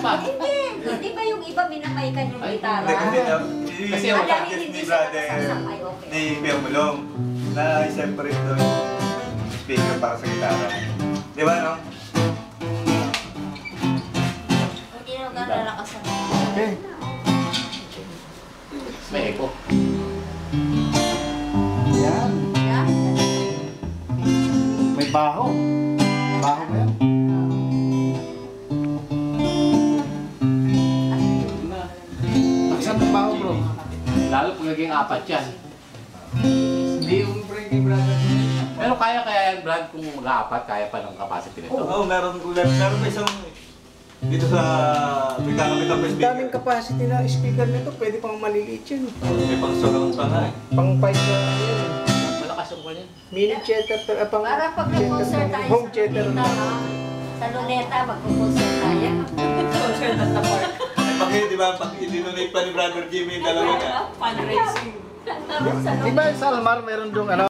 pa. Hindi ba yung iba minamaykan yung gitara? Kasi yung target ni brother ni Kuya Mulong na separate doon speaker para sa gitara. Di ba, no? Hindi na lalakas ang Okay. May echo. Yan. yan. May baho. Baho ba yan? Taksan ng baho, bro. Lalo pag naging apat yan. Hindi yung Frankie brother. Pero kaya yan, Brad, kung mag-aapat, kaya pa ng capacity nito. Oo, meron pa isang dito sa Bigkakabitang Ang daming capacity na speaker nito, pwede pang maliliit yan. may pang surround pa nga eh. Pang 5 na yan. Malakas yung kanya. Mini theater, pang Para pag mag-concert tayo home sa theater. Luneta, sa Luneta, mag-concert tayo. Concert at the park. Bakit, di ba, pag idinonate pa ni Brother Jimmy yung dalawa niya. Fundraising. Di ba sa Almar meron doon ano?